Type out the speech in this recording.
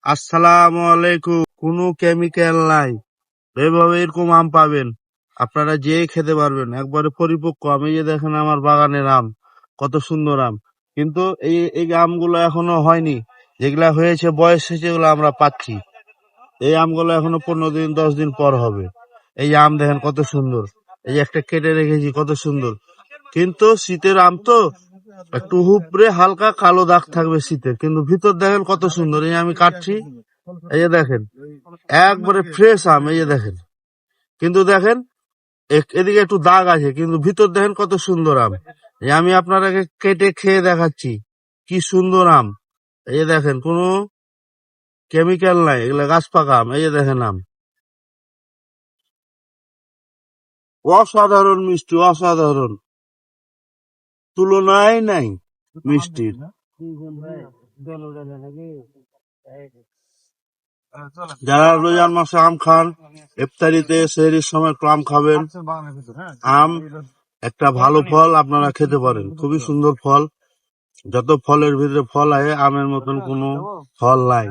আসসালামু আলাইকুম। কোনো কেমিক্যাল নাই, এভাবে এরকম আম পাবেন। আপনারা যে খেতে পারবেন, একবারে পরিপক্ক আম। এই যে দেখেন আমার বাগানের আম, কত সুন্দর আম। কিন্তু এই এই আমগুলো এখনো হয়নি, যেগুলা হয়েছে বয়স হয়েছে এগুলো আমরা পাচ্ছি। এই আমগুলো এখনো 15 দিন 10 দিন পর হবে। এই আম দেখেন কত সুন্দর, এই যে একটা কেটে রেখেছি, কত সুন্দর। কিন্তু শীতের আম তো একটু উপরে হালকা কালো দাগ থাকবে শীতের, কিন্তু ভিতর দেখেন কত সুন্দর। এই আমি কাটছি, এই যে দেখেন একবারে ফ্রেশ আম। এই যে দেখেন, কিন্তু দেখেন এদিকে একটু দাগ আছে, কিন্তু ভিতর দেখেন কত সুন্দর আম। এই আমি আপনারাকে কেটে খেয়ে দেখাচ্ছি, কি সুন্দর আম। এই যে দেখেন কোনো কেমিক্যাল নাই, এগুলা গাছ পাকা আম। এই যে দেখেন আম, অসাধারণ মিষ্টি, অসাধারণ, তুলনায় নাই মিষ্টির। যারা রোজার মাসে আম খান, ইফতারিতে সেহরির সময় একটু আম খাবেন। আম একটা ভালো ফল, আপনারা খেতে পারেন, খুবই সুন্দর ফল। যত ফলের ভিতরে ফল আছে, আমের মতন কোনো ফল নাই।